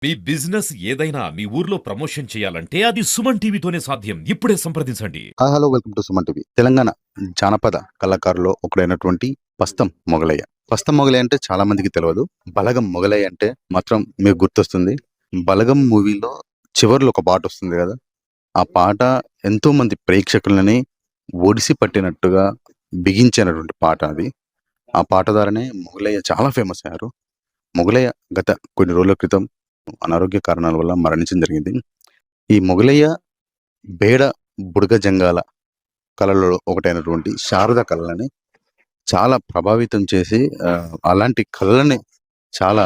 మీ business ఏదైనా మీ ఊర్లో promotion చేయాలంటే అది సుమన్ టీవీతోనే సాధ్యం. ఇప్పుడే సంప్రదించండి. Hi hello welcome to Suman TV. Telangana జానపద కళాకారుల్లో ఒకడైనటువంటి పస్తం మొగలయ్య. పస్తం మొగలయ్య అంటే చాలా మందికి తెలియదు. బలగం మొగలయ్య అంటే మాత్రం మీకు గుర్తొస్తుంది. బలగం మూవీలో చివర్లో ఒక పాట వస్తుంది కదా, ఆ పాట ఎంతో మంది ప్రేక్షకులని ఒడిసి పట్టినట్టుగా బిగించినటువంటి పాట అది. ఆ పాట ద్వారానే మొగలయ్య చాలా ఫేమస్ అయ్యారు. మొగలయ్య గత కొన్ని రోజుల క్రితం అనారోగ్య కారణాల వల్ల మరణించడం జరిగింది. ఈ మొగలయ్య బేడ బుడగ జంగాల కళలలో ఒకటైనటువంటి శారద కళలని చాలా ప్రభావితం చేసి అలాంటి కళలని చాలా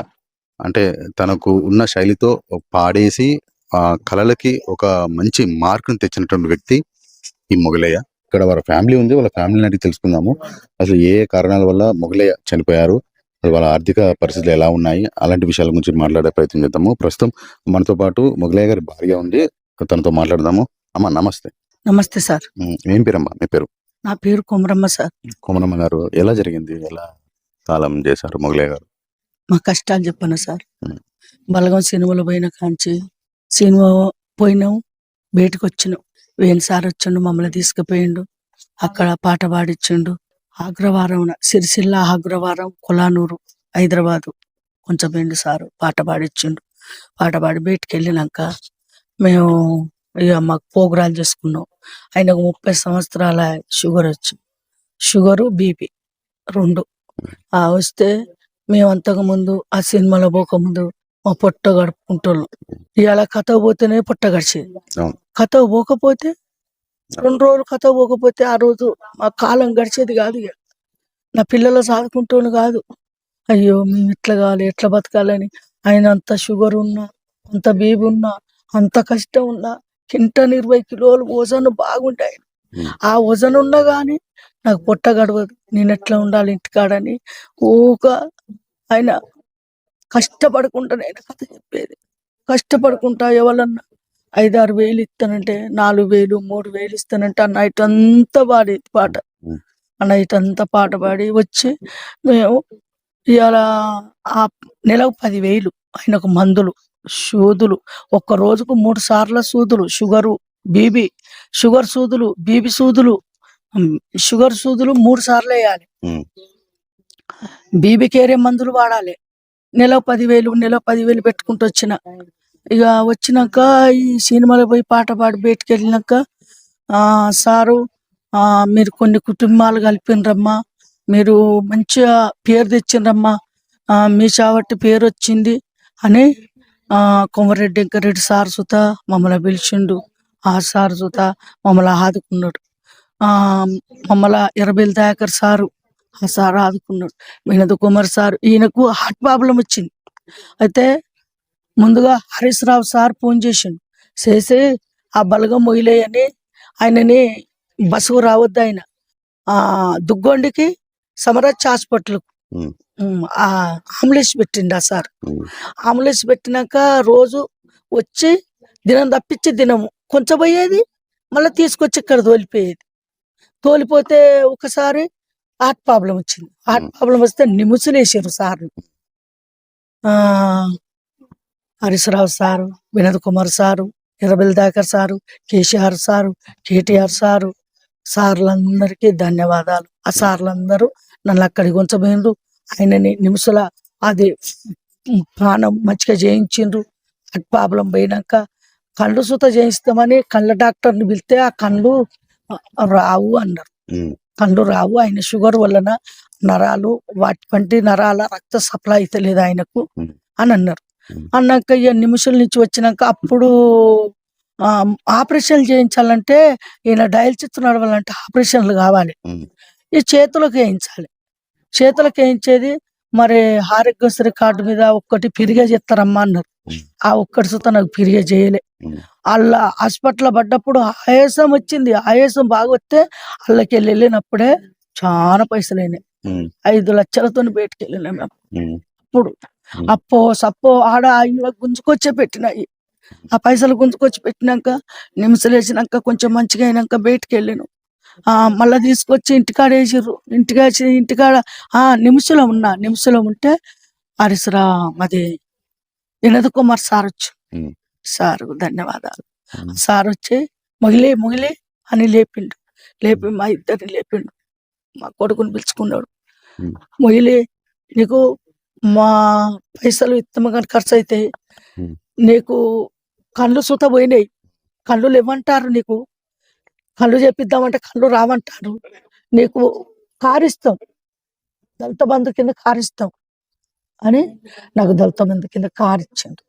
అంటే తనకు ఉన్న శైలితో పాడేసి ఆ కళలకి ఒక మంచి మార్కును తెచ్చినటువంటి వ్యక్తి ఈ మొగలయ్య. ఇక్కడ వాళ్ళ ఫ్యామిలీ ఉంది, వాళ్ళ ఫ్యామిలీని అడిగి తెలుసుకుందాము అసలు ఏ కారణాల వల్ల మొగలయ్య చనిపోయారు, వాళ్ళ ఆర్థిక పరిస్థితులు ఎలా ఉన్నాయి, అలాంటి విషయాల గురించి మాట్లాడే ప్రయత్నం చేద్దాము. ప్రస్తుతం మనతో పాటు మొగలయ్య గారి భార్య ఉంది, తనతో మాట్లాడదాము. అమ్మ నమస్తే. నమస్తే సార్. ఏం పేరమ్మా మీ పేరు? నా పేరు కొమరమ్మ సార్. కోమరమ్మ గారు, ఎలా జరిగింది, ఎలా కాలం చేశారు మొగలయ్య గారు? మా కష్టాలు చెప్పను సార్. ఉమ్. బలగం సినిమాలో పోయిన కాంచి సినిమా పోయినాం, బయటకు వచ్చినాం. వేణు సార్ వచ్చిండు, మమ్మల్ని తీసుకుపోయిండు, అక్కడ పాట పాడిచ్చిండు. అగ్రవారం సిరిసిల్ల, అగ్రవారం, కొలానూరు, హైదరాబాదు కొంచెం పోయిండు సారు, పాట పాడిచ్చిండు. పాట పాడి బయటికి వెళ్ళినాక మేము ఇక మాకు ప్రోగ్రాలు చేసుకున్నాం. ఆయనకు 30 సంవత్సరాల షుగర్ వచ్చి, షుగరు బీపీ రెండు వస్తే మేము అంతకు ముందు ఆ సినిమాలో పోకముందు మా పొట్ట గడుపుకుంటోళ్ళం. ఇవాళ కథ పోతేనే పొట్ట గడిచేది. అవును. కథ పోకపోతే 2 రోజులు కథ పోకపోతే ఆ రోజు మా కాలం గడిచేది కాదు. ఇక నా పిల్లలు సాదుకుంటోళ్ళు కాదు. అయ్యో మేము ఇట్లా కావాలి, ఎట్లా బతకాలని. ఆయన అంత షుగర్ ఉన్నా, అంత బీపీ ఉన్నా, అంత కష్టం ఉన్నా, 120 కిలోలు వజను బాగుంటాయి. ఉమ్. ఆ వజను ఉన్నా కానీ నాకు పొట్ట గడవదు, నేను ఎట్లా ఉండాలి ఇంటికాడని ఊక ఆయన కష్టపడుకుంటా నేను కథ చెప్పేది. కష్టపడుకుంటా ఎవరన్నా 5-6 వేలు ఇస్తానంటే 4 వేలు 3 వేలు ఇస్తానంటే ఆ నైట్ అంతా పాడేది పాట. ఉమ్. ఆ నైట్ అంతా పాట పాడి వచ్చి మేము ఇవాళ ఆ నెలకు 10,000 ఆయనకు మందులు, సూదులు, ఒక్క రోజుకు 3 సార్ల సూదులు, షుగరు బీబీ, షుగర్ సూదులు, బీబీ సూదులు, షుగర్ సూదులు 3 సార్లు వేయాలి. ఉమ్. బీబీ కేరే మందులు వాడాలి. నెల 10,000 పెట్టుకుంటూ వచ్చిన. ఇక వచ్చినాక ఈ సినిమాలో పోయి పాట పాడి బయటికి వెళ్ళినాక సారు మీరు కొన్ని కుటుంబాలు కలిపినరమ్మా, మీరు మంచిగా పేరు తెచ్చిండ్రమ్మా, మీ చావట్టి పేరు వచ్చింది అని కొమరెడ్డి వెంకరెడ్డి సార్ సుత మమ్మల్ని పిలిచిండు. ఆ సార్ సుత మమ్మల్ని ఆదుకున్నాడు. మమ్మల్ని ఎర్రబెల్లి దయాకర్ సారు, ఆ సార్ ఆదుకున్నాడు. వినోద్ కుమార్ సార్, ఈయనకు హార్ట్ ప్రాబ్లం వచ్చింది. అయితే ముందుగా హరీష్ రావు సార్ ఫోన్ చేసిండు, చేసి ఆ బలగం మొయిలేయని ఆయనని బస్సుకు రావద్దు, ఆయన దుగ్గొండికి సమరాజ్ హాస్పిటల్కు ఉమ్. అంబులెన్స్ పెట్టిండు ఆ సార్. ఉమ్. అంబులెన్స్ పెట్టినాక రోజు వచ్చి దినం తప్పించి దినము కొంచెం పోయేది, మళ్ళీ తీసుకొచ్చి ఇక్కడ తోలిపోయేది. తోలిపోతే ఒకసారి హార్ట్ ప్రాబ్లం వచ్చింది. హార్ట్ ప్రాబ్లం వస్తే నిముసులేసారు సార్ని. Harish Rao sir, Vinod Kumar sir, Errabelli Dayakar sir, KCR sir, KTR sir, సార్లందరికీ ధన్యవాదాలు. ఆ సార్లందరూ నన్ను అక్కడికి ఉంచబోయిండ్రు. ఆయనని నిమిషాల అది ప్రాణం మంచిగా చేయించిండ్రు. హార్ట్ ప్రాబ్లం పోయినాక కళ్ళు సుత చేయిస్తామని కళ్ళ డాక్టర్ని పిలిస్తే ఆ కళ్ళు రావు అన్నారు. ఉమ్. కళ్ళు రావు, ఆయన షుగర్ వలన నరాలు, వంటి నరాల రక్త సప్లై అవుతలేదు ఆయనకు ఉమ్. అని అన్నారు. ఉమ్. అన్నాక ఇక నిమిషాల నుంచి వచ్చినాక అప్పుడు ఆపరేషన్లు చేయించాలంటే ఈయన డయాలసిస్ నడవాలంటే ఆపరేషన్లు కావాలి. ఉమ్. ఈ చేతులకు వేయించాలి. చేతులకు వేయించేది మరి ఆరోగ్యశ్రీ కార్డు మీద ఒక్కటి పిరిగే చేస్తారమ్మా అన్నారు. ఉమ్. ఆ ఒక్కటి సుత నాకు పిరిగే చేయలే. ఉమ్. వాళ్ళ హాస్పిటల్ పడ్డప్పుడు ఆయాసం వచ్చింది. ఆయాసం బాగా వస్తే వాళ్ళకి వెళ్ళినప్పుడే చాలా పైసలు అయినాయి. ఉమ్. 5 లక్షలతో బయటకు వెళ్ళినాం మేము. ఉమ్. అప్పుడు అప్పో సప్పో ఆడ ఇలా గుంజుకొచ్చే పెట్టినాయి. ఆ పైసలు గుంజుకొచ్చి పెట్టినాక నిమిషాలు కొంచెం మంచిగా అయినాక బయటకు వెళ్ళాను. మళ్ళా తీసుకొచ్చి ఇంటికాడ వేసిర్రు. ఇంటికాడ నిమిషంలో ఉంటే హరీశ్రా అది వినోద్ కుమార్ సార్ వచ్చు. ఉమ్. సార్ ధన్యవాదాలు. ఉమ్. సార్ వచ్చి మొగిలే అని లేపిండు. లేపి మా ఇద్దరిని లేపిండు. మా కొడుకుని పిలుచుకున్నాడు. ఉమ్. మొగిలే, నీకు మా పైసలు ఇత్తమ కానీ ఖర్చు అవుతాయి. ఉమ్. నీకు కళ్ళు సుత పోయినాయి. కళ్ళు లేవంటారు. నీకు కళ్ళు చేపిద్దామంటే కళ్ళు రావంటారు. నీకు కారిస్తాం, దళిత బంధు కింద కారిస్తాం అని నాకు దళిత బంధు కింద కారిచ్చిండు.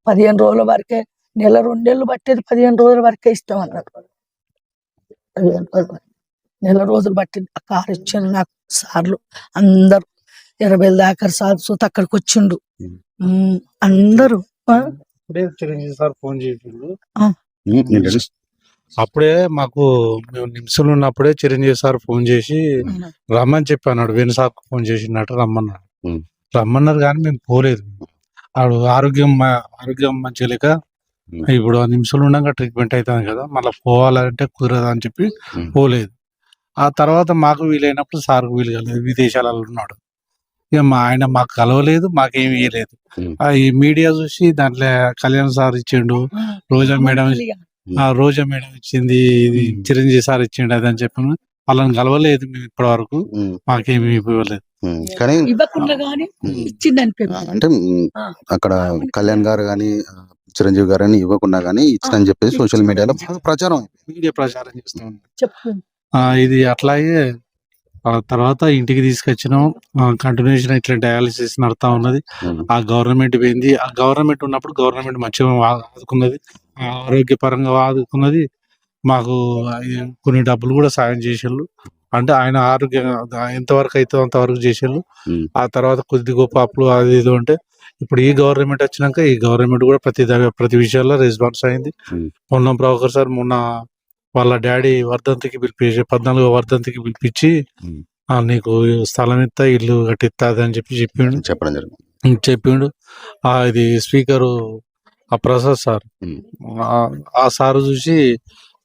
15 రోజుల వరకే, నెల 2 నెలలు పట్టేది 15 రోజుల వరకే ఇస్తాం అన్నాడు. 15 రోజుల వరకు, నెల రోజులు పట్టింది. ఆ కారు ఇచ్చిండు నాకు సార్లు అందరు. 20 దాకా సార్ సుత అక్కడికి వచ్చిండు. అందరూ అప్పుడే చిరంజీవి సార్ ఫోన్ చేసిండు. ఏంటండి? అప్పుడే మాకు మేము నిమిషంలో ఉన్నప్పుడే చిరంజీవి సార్ ఫోన్ చేసి రమ్మని చెప్పి అన్నాడు. వేణు సార్ ఫోన్ చేసినట్టు రమ్మన్నాడు. ఉమ్. రమ్మన్నారు కానీ మేము పోలేదు. ఆడు ఆరోగ్యం మంచిగా లేక ఉమ్. ఇప్పుడు ఆ నిమిషంలో ఉండగా ట్రీట్మెంట్ అవుతుంది కదా, మళ్ళీ పోవాలంటే కుదరదు అని చెప్పి ఉమ్. పోలేదు. ఆ తర్వాత మాకు వీలైనప్పుడు సార్కు వీలు కాలేదు, విదేశాలలో ఉన్నాడు. ఇక ఆయన మాకు కలవలేదు, మాకేమి ఇవ్వలేదు. ఉమ్. ఈ మీడియా చూసి దాంట్లో కళ్యాణ్ సార్ ఇచ్చిండు, రోజా మేడం ఇచ్చింది, ఇది చిరంజీవి సార్ ఇచ్చిండు అది అని చెప్పి వాళ్ళని కలవలేదు మేము ఇప్పటి వరకు. ఉమ్. మాకేమి ఇవ్వలేదు. కానీ ఇవ్వకుండా గానీ ఇచ్చిండని అంటే అక్కడ కళ్యాణ్ గారు కానీ చిరంజీవి గారు అని ఇవ్వకుండా కానీ ఇచ్చిందని చెప్పేసి సోషల్ మీడియాలో బాగా ప్రచారం అయిపోయింది. మీడియా ప్రచారం చేస్తా ఉంది. చెప్పు. ఇది అట్లాగే ఆ తర్వాత ఇంటికి తీసుకొచ్చినాం. కంటిన్యూషన్ ఇట్లా డయాలసిస్ నడుతా ఉన్నది. ఉమ్. ఆ గవర్నమెంట్ పోయింది. ఆ గవర్నమెంట్ ఉన్నప్పుడు గవర్నమెంట్ మంచిగా ఆదుకున్నది, ఆరోగ్యపరంగా ఆదుకున్నది. మాకు కొన్ని డబ్బులు కూడా సాయం చేసేళ్ళు. అంటే ఆయన ఆరోగ్యం ఎంతవరకు అవుతుందో అంతవరకు చేసేళ్ళు. ఉమ్. ఆ తర్వాత కొద్ది గొప్ప అప్పులు అది ఇది ఉంటే ఇప్పుడు ఈ గవర్నమెంట్ వచ్చినాక ఈ గవర్నమెంట్ కూడా ప్రతి విషయాల్లో రెస్పాన్స్ అయింది. ఉమ్. పొన్నం ప్రభాకర్ సార్ మొన్న వాళ్ళ డాడీ వర్ధంతికి పిలిపించి 14వ వర్ధంతికి పిలిపించి ఉమ్. నీకు స్థలం ఇస్తా, ఇల్లు కట్టిస్తాది అని చెప్పిండు. చెప్పడం జరిగింది. చెప్పిండు. ఇది స్పీకరు ఆ ప్రసాద్ సార్, ఉమ్. ఆ సారు చూసి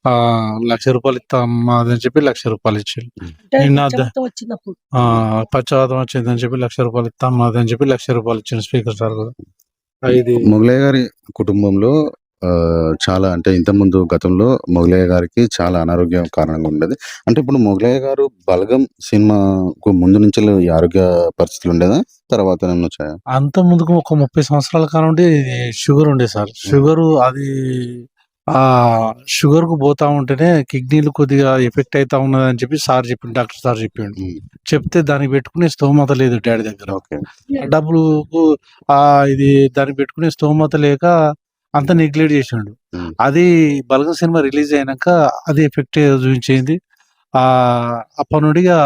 ₹1,00,000 ఇస్తామా అని చెప్పి ₹1,00,000 ఇచ్చిండు. నిన్న వచ్చినప్పుడు పక్షవాతం వచ్చిందని చెప్పి ₹1,00,000 ఇస్తామా అని చెప్పి ₹1,00,000 ఇచ్చిండు స్పీకర్ సార్ కూడా. ఇది మొగలయ్య గారి కుటుంబంలో చాలా అంటే ఇంతకుముందు గతంలో మొగలయ్య గారికి చాలా అనారోగ్యం కారణంగా ఉండేది. అంటే ఇప్పుడు మొగలయ్య గారు బలగం సినిమాకు ముందు నుంచి ఈ ఆరోగ్య పరిస్థితులు ఉండేదా, తర్వాత ఏమన్నా వచ్చాయా? అంత ముందుకు ఒక 30 సంవత్సరాల కానుండి షుగర్ ఉండే సార్. షుగర్ అది షుగర్ కు పోతా ఉంటేనే కిడ్నీలు కొద్దిగా ఎఫెక్ట్ అవుతా ఉన్నది అని చెప్పి సార్ చెప్పిండు, డాక్టర్ సార్ చెప్పిండు. చెప్తే దానికి పెట్టుకునే స్తోమత లేదు డాడీ దగ్గర. ఓకే. డబ్బులు ఇది దానికి పెట్టుకునే స్తోమత లేక అంత నెగ్లెక్ట్ చేసిండు. అది బలగం సినిమా రిలీజ్ అయినాక అది ఎఫెక్ట్ చూపించింది. అప్పటి నుండిగా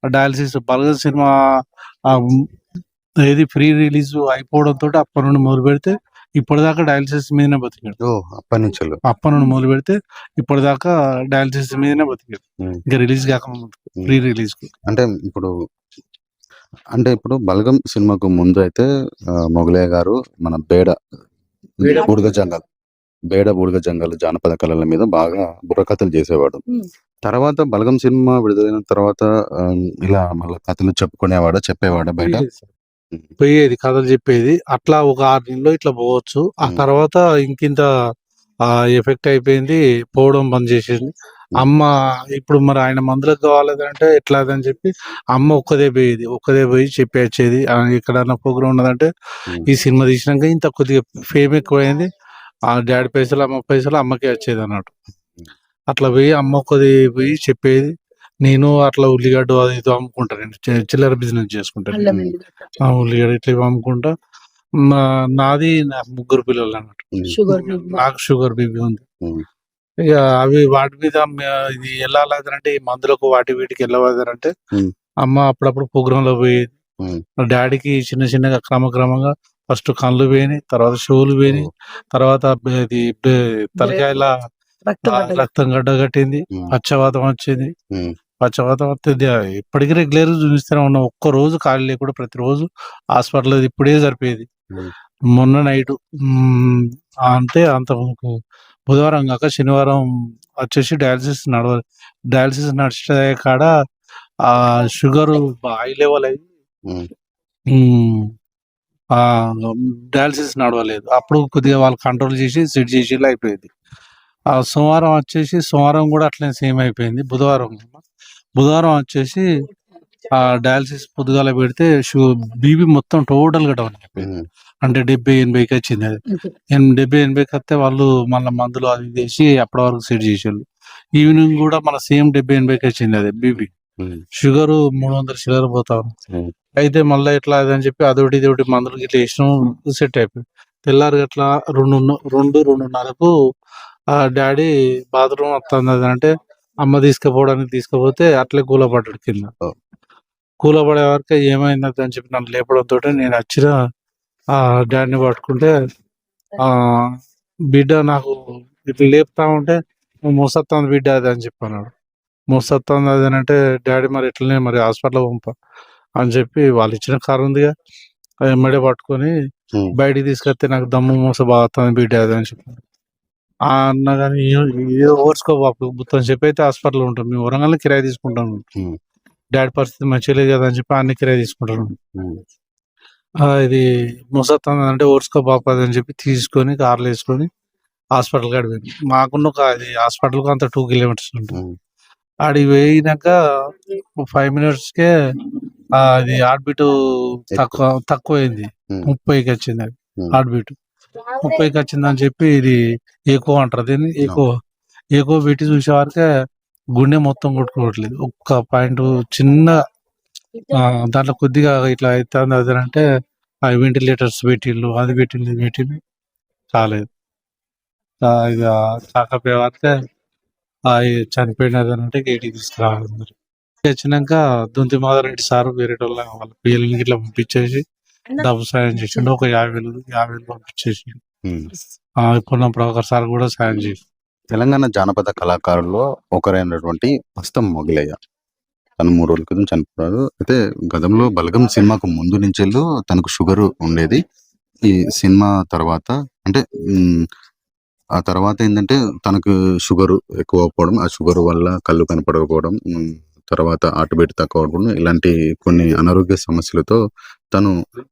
డయాలసిస్ బలగం సినిమా ఏది ఫ్రీ రిలీజ్ అయిపోవడంతో అప్పటి నుండి మొదలు పెడితే ఇప్పటిదాకా డయాలసిస్ మీదనే బతికాడు. అప్పటి నుండి మొదలు పెడితే ఇప్పటిదాకా డయాలసిస్ మీదనే బతికాడు. ఇంకా రిలీజ్ కాకముందు ఫ్రీ రిలీజ్ కు. అంటే ఇప్పుడు బలగం సినిమాకు ముందు అయితే మొగలయ్య గారు మన బూడిగ జంగల్ జానపద కళల మీద బాగా బుర్రకథలు చేసేవాడు. తర్వాత బలగం సినిమా విడుదలైన తర్వాత ఇలా మళ్ళీ కథలు చెప్పేవాడా బయట? పోయేది కథలు చెప్పేది. అట్లా ఒక 6 నెలలు ఇట్లా పోవచ్చు. ఆ తర్వాత ఇంకింత ఎఫెక్ట్ అయిపోయింది, పోవడం బంద్ చేసేది. అమ్మ ఇప్పుడు మరి ఆయన మందులకు కావాలంటే ఎట్లా అని చెప్పి అమ్మ ఒక్కదే పోయి చెప్పి వచ్చేది. ఎక్కడన్నా ప్రోగ్రామ్ ఉన్నదంటే ఈ సినిమా తీసినాక ఇంత కొద్దిగా ఫేమ్ ఎక్కువైంది, ఆ డాడీ పైసలు అమ్మ పైసలు అమ్మకే వచ్చేది అన్నట్టు. అట్లా పోయి అమ్మ ఒక్కది పోయి చెప్పేది. నేను అట్లా ఉల్లిగడ్డ అది ఇది అమ్ముకుంటాను, చిల్లర బిజినెస్ చేసుకుంటాను. ఉల్లిగడ్డ ఇట్లా అమ్ముకుంటా. నాది 3 పిల్లలు అన్నట్టు. నాకు షుగర్ బీపీ ఉంది. ఇక అవి వాటి మీద ఇది వెళ్ళాలంటే ఈ మందులకు వీటికి వెళ్ళవాలంటే అమ్మ అప్పుడప్పుడు ప్రోగ్రామ్ లో పోయేది. డాడీకి చిన్నగా క్రమంగా ఫస్ట్ కళ్ళు పోయినాయి, తర్వాత షోలు పోయినాయి, తర్వాత తలకాయల రక్తం గడ్డ కట్టింది, పచ్చవాతం వచ్చింది. పచ్చవాతం వస్తుంది. ఇప్పటికీ రెగ్యులర్ చూపిస్తూనే ఉన్నాం. ఒక్క రోజు ఖాళీ లేకుండా ప్రతిరోజు హాస్పిటల్ ఇప్పుడే సరిపోయేది. మొన్న నైట్ అంటే అంత బుధవారం కాక శనివారం వచ్చేసి డయాలసిస్ నడిచే కాడ ఆ షుగర్ హై లెవెల్ అయ్యి ఆ డయాలసిస్ నడవలేదు. అప్పుడు కొద్దిగా వాళ్ళు కంట్రోల్ చేసి సెట్ చేసి అయిపోయింది. ఆ సోమవారం కూడా అట్లనే సేమ్ అయిపోయింది. బుధవారం వచ్చేసి ఆ డయాలసిస్ పొద్దుగాల పెడితే బీపీ మొత్తం టోటల్ గా డౌన్ అయిపోయింది. అంటే 70-80కి వచ్చింది. అది 70-80కి వస్తే వాళ్ళు మళ్ళీ మందులు అది చేసి అప్పటి వరకు సెట్ చేసారు. ఈవినింగ్ కూడా మన సేమ్ 70-80కి వచ్చింది. అది బీపీ, షుగర్ 300 షుగర్ పోతా ఉంది. అయితే మళ్ళీ ఎట్లా అని చెప్పి అదొకటి ఇదొకటి మందులు గిట్ల వేసినాం, సెట్ అయిపోయింది. తెల్లారి అట్లా 2-2:30కు ఆ డాడీ బాత్రూమ్ వస్తుంది అది అంటే అమ్మ తీసుకుపోతే అట్లే కూలపడ్డాడు కింద. కూలపడే వరకు ఏమైంది అని చెప్పి నన్ను లేపడంతో నేను వచ్చిన ఆ డాడీని పట్టుకుంటే ఆ బిడ్డ నాకు ఇట్లా లేపుతా ఉంటే మోసత్తాంది బిడ్డ అది అని చెప్పి అన్నాడు. మోసత్తాంది అది అని అంటే డాడీ మరి ఎట్లనే మరి హాస్పిటల్ పంప అని చెప్పి వాళ్ళు ఇచ్చిన కారు ఉందిగా ఎమ్మడే పట్టుకొని బయటికి తీసుకొస్తే నాకు దమ్ము మోస బాగుతుంది బిడ్డ అది అని చెప్పాను. అన్నా కానీ ఏదో ఓర్చుకో బాపు మొత్తం చెప్పి అయితే హాస్పిటల్ ఉంటాం. మేము వరంగల్ కిరాయి తీసుకుంటాం. డాడీ పరిస్థితి మంచిగా లేదు కదా అని చెప్పి అన్ని కిరాయి తీసుకుంటాను. ఇది మోసత్తాంది అంటే ఓర్చుకో బాపు అది అని చెప్పి తీసుకొని కార్లు వేసుకొని హాస్పిటల్ కాడ పోయింది. మాకున్న అది హాస్పిటల్కి అంత 2 కిలోమీటర్స్ ఉంటుంది. ఆడికి పోయినాక 5 minutesకే అది హార్ట్ బీట్ తక్కువైంది. 30కి వచ్చింది. అది హార్ట్ బీట్ 30కి వచ్చిందని చెప్పి ఇది ఎక్కువ అంటారు దీన్ని. ఎక్కువ పెట్టి చూసే వరకే గుండె మొత్తం కొట్టుకోవట్లేదు. ఒక్క పాయింట్ చిన్న దాంట్లో కొద్దిగా ఇట్లా అవుతుంది అది అంటే ఆ వెంటిలేటర్స్ పెట్టిళ్ళు, అది పెట్టింది ఇది పెట్టింది కాలేదు. ఇక కాకపోయే వరకే చనిపోయినది అని అంటే గేటికి తీసుకురావాలి. మరి వచ్చినాక దొంతి మాధవరెడ్డి సార్ వేరే వాళ్ళ పిల్లలకి ఇట్లా పంపించేసి డబ్బు సాయం చేసిండు. ఒక 50,000 పంపించేసి పొన్నం ప్రభాకర్ సార్ కూడా సాయం చేసి. తెలంగాణ జానపద కళాకారుల్లో ఒకరైనటువంటి పస్తం మొగలయ్య తను 3 రోజుల క్రితం చనిపోయారు. అయితే గతంలో బలగం సినిమాకు ముందు నుంచి తనకు షుగర్ ఉండేది. ఈ సినిమా తర్వాత అంటే ఆ తర్వాత ఏంటంటే తనకు షుగర్ ఎక్కువ అవ్వడం, ఆ షుగర్ వల్ల కళ్ళు కనపడకపోవడం, తర్వాత హార్ట్ తక్కువ అవడం, ఇలాంటి కొన్ని అనారోగ్య సమస్యలతో తను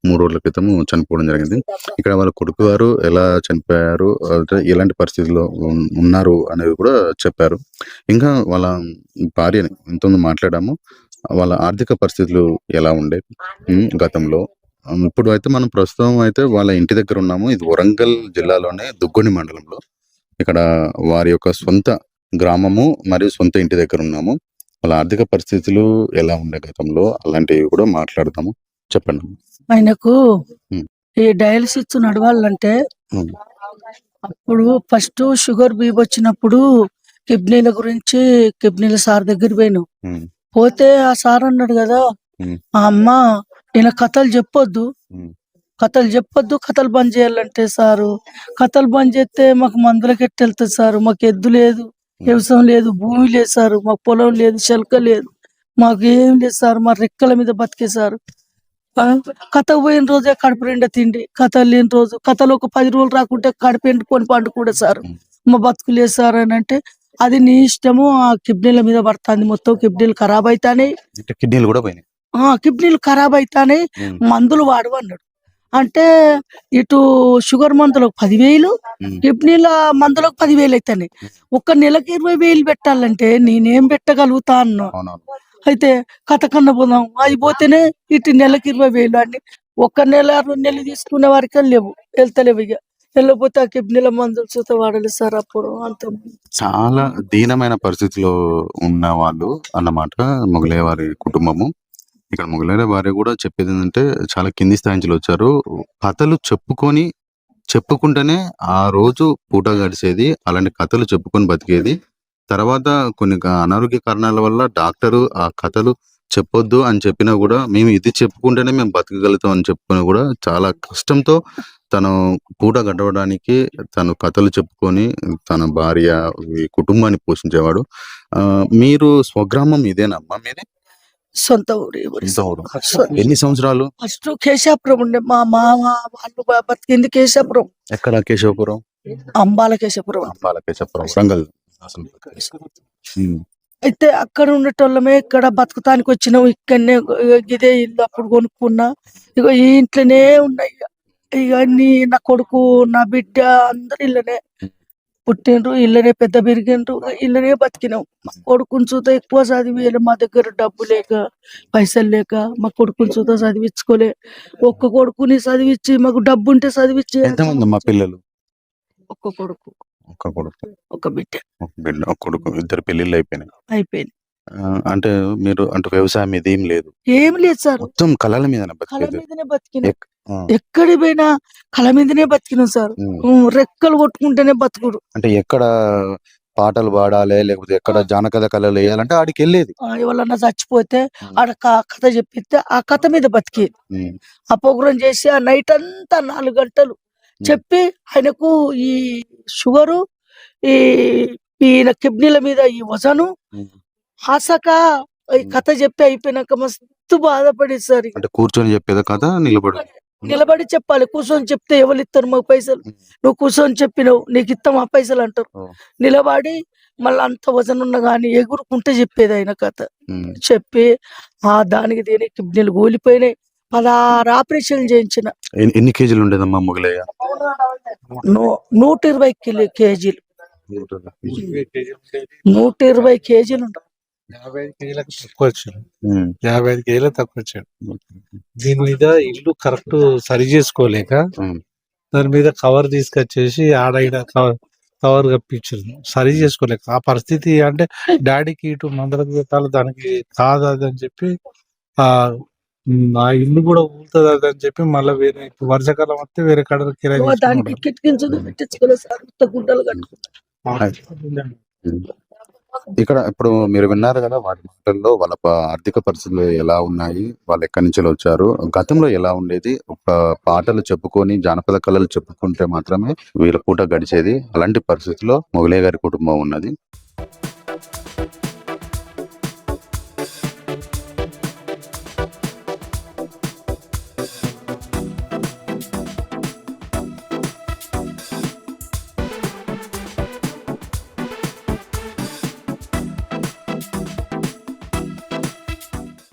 3 రోజుల క్రితం చనిపోవడం జరిగింది. ఇక్కడ వాళ్ళ కొడుకు గారు ఎలా చనిపోయారు, ఎలాంటి పరిస్థితుల్లో ఉన్నారు అనేది కూడా చెప్పారు. ఇంకా వాళ్ళ భార్యని ఎంతో మాట్లాడాము. వాళ్ళ ఆర్థిక పరిస్థితులు ఎలా ఉండేవి గతంలో. ఇప్పుడు అయితే మనం ప్రస్తుతం అయితే వాళ్ళ ఇంటి దగ్గర ఉన్నాము. ఇది వరంగల్ జిల్లాలోనే దుగ్గొని మండలంలో. ఇక్కడ వారి యొక్క సొంత గ్రామము మరియు సొంత ఇంటి దగ్గర ఉన్నాము. వాళ్ళ ఆర్థిక పరిస్థితులు ఎలా ఉండే గతంలో అలాంటివి కూడా మాట్లాడతాము. చెప్పండి. ఆయనకు ఈ డయాలసిస్ నడవాలంటే అప్పుడు ఫస్ట్ షుగర్ బీపీ వచ్చినప్పుడు కిడ్నీల గురించి కిడ్నీల సార్ దగ్గర పోయినాం. పోతే ఆ సార్ అన్నాడు కదా, ఆ అమ్మ ఈయన కథలు చెప్పొద్దు, కథలు బంద్ చేయాలంటే సారు కథలు బంద్ చేస్తే మాకు మందులకి ఎట్టు వెళ్తుంది సారు, మాకు ఎద్దు లేదు, వ్యవసాయం లేదు, భూమి లేదు సారు, మాకు పొలం లేదు, శల్క లేదు, మాకు ఏం లేదు సార్, మా రెక్కల మీద బతికే సారు. కథకు పోయిన రోజే కడుపు నిండా తిండి, కథలు లేని రోజు కథలు ఒక 10 రోజులు రాకుంటే కడుపు ఎండుకొని పండు కూడా సార్, మా బతుకు లేదు సార్ అని అంటే అది నీ ఇష్టము, ఆ కిడ్నీల మీద పడుతుంది, మొత్తం కిడ్నీలు ఖరాబ్ అవుతానే, కిడ్నీలు కూడా పోయినాయి, కిడ్నీలు ఖరాబ్ అవుతానే, మందులు వాడు అన్నాడు. అంటే ఇటు షుగర్ మందులకు 10,000, కిడ్నీల మందులకు 10,000 అవుతాయి. ఒక్క నెలకి 20,000 పెట్టాలంటే నేనేం పెట్టగలుగుతా అన్నా. అయితే కథ కన్నా పోదాం, అవి పోతేనే ఇటు నెలకి 20,000 అని 1 నెల 2 నెలలు తీసుకునే వారికి వెళ్తలేవు. ఇక వెళ్ళకపోతే ఆ కిడ్నీల మందులు చూత వాడాలి సార్. అప్పుడు అంత చాలా దీనమైన పరిస్థితిలో ఉన్న వాళ్ళు అన్నమాట మొగలయ్య వారి కుటుంబము. ఇక్కడ మొగలయ్య భార్య కూడా చెప్పేది ఏంటంటే చాలా కింది స్థాయి నుంచి వచ్చారు. కథలు చెప్పుకుంటేనే ఆ రోజు పూట గడిచేది. అలాంటి కథలు చెప్పుకొని బతికేది. తర్వాత కొన్ని అనారోగ్య కారణాల వల్ల డాక్టరు ఆ కథలు చెప్పొద్దు అని చెప్పినా కూడా మేము ఇది చెప్పుకుంటేనే మేము బతకగలుగుతాం అని చెప్పుకొని కూడా చాలా కష్టంతో తను పూట గడవడానికి తను కథలు చెప్పుకొని తన భార్య కుటుంబాన్ని పోషించేవాడు. మీరు స్వగ్రామం ఇదేనమ్మా మీది? సొంత ఊరు. ఎన్ని సంవత్సరాలు? ఫస్ట్ కేశాపురం ఉండే, మా మామ వాళ్ళు బతికింది కేశాపురం. ఎక్కడ కేశవపురం? అంబాల కేశాపురం. వరంగల్. అయితే అక్కడ ఉండేటోళ్ళమే ఇక్కడ బతుకుతానికి వచ్చినాం. ఇక్కడనే ఇదే ఇల్లు అప్పుడు కొనుక్కున్నా. ఇగో ఈ ఇంట్లోనే ఉన్నాయి. ఇక నా కొడుకు నా బిడ్డ అందరు ఇళ్ళనే పుట్టిండ్రు, ఇళ్ళనే పెద్ద పెరిగిండ్రు, ఇళ్ళనే బతికినాం. మా కొడుకుని చూత ఎక్కువ చదివేయాలి, మా దగ్గర డబ్బు లేక పైసలు లేక మా కొడుకుని చూత చదివించుకోలే. ఒక్క కొడుకుని చదివించి మాకు డబ్బు ఉంటే చదివించి ఎంతమంది మా పిల్లలు? ఒక్క కొడుకు ఒక కొడుకు, ఒక బిడ్డ ఒక బిడ్డ, ఒక కొడుకు, ఇద్దరు పెళ్లిళ్ళు అయిపోయినాయి. అయిపోయింది. అంటే మీరు అంటే వ్యవసాయం మీద ఏం లేదు, ఏం లేదు సార్, మొత్తం కళల మీద కళ బతికేది. మీదనే బతికినాం. ఆ, ఎక్కడికి పోయినా కళ మీదనే బతికినాం సార్. రెక్కలు కొట్టుకుంటేనే బతుకుడు. అంటే ఎక్కడ పాటలు పాడాలి లేకపోతే ఎక్కడ జానపద కళలు వేయాలంటే ఆడికి వెళ్ళేది. ఎవరన్నా చచ్చిపోతే ఆడ కథ చెప్పిస్తే ఆ కథ మీద బతికేది. ఉమ్, ఆ ప్రోగ్రాం చేసి ఆ నైట్ అంతా 4 గంటలు చెప్పి ఆయనకు ఈ షుగరు, ఈ ఈయన కిడ్నీల మీద ఈ వజను ఉమ్. హాసక ఈ కథ చెప్పి అయిపోయినాక మస్తు బాధపడేది సార్. అంటే కూర్చొని చెప్పేదా కథ, నిలబడి? నిలబడి చెప్పాలి, కూర్చొని చెప్తే ఎవరు ఇస్తారు మాకు పైసలు? నువ్వు కూర్చొని చెప్పినావు నీకు ఇస్తాం ఆ పైసలు అంటారు. నిలబడి మళ్ళీ అంత వజన్ ఉన్నా గానీ ఎగురుకుంటే చెప్పేది ఆయన కథ. చెప్పి దానికి దీనికి కిడ్నీలు కూలిపోయినాయి. 16 ఆపరేషన్లు చేయించిన. ఎన్ని కేజీలు ఉండేదమ్మా మొగలయ్య? 120 కేజీలు, 120 కేజీలు ఉంటాయి. 55 కేజీలకు తక్కువ వచ్చాడు. 55 కేజీలకు తక్కువ వచ్చాడు. దీని మీద ఇల్లు కరెక్ట్ సరి చేసుకోలేక దాని మీద కవర్ తీసుకొచ్చేసి ఆడైన కవర్ కప్పించారు, సరి చేసుకోలేక. ఆ పరిస్థితి అంటే డాడీకి ఇటు మందలకు పెట్టాలి, దానికి కాదు అది అని చెప్పి ఆ ఇల్లు కూడా ఊరుతుంది అది అని చెప్పి మళ్ళీ వేరే వర్షాకాలం వస్తే వేరే కడ కిరాయి దానికి కిటికించులు పెట్టించుకోలేదు సార్, గుడ్డలు కట్టుకుంటారు. ఇక్కడ ఇప్పుడు మీరు విన్నారు కదా వాటి మాటల్లో వాళ్ళ ఆర్థిక పరిస్థితులు ఎలా ఉన్నాయి, వాళ్ళు ఎక్కడి నుంచి వచ్చారు, గతంలో ఎలా ఉండేది. పాటలు చెప్పుకొని జానపద కళలు చెప్పుకుంటే మాత్రమే వీళ్ళ పూట గడిచేది. అలాంటి పరిస్థితుల్లో మొగలయ్య గారి కుటుంబం ఉన్నది.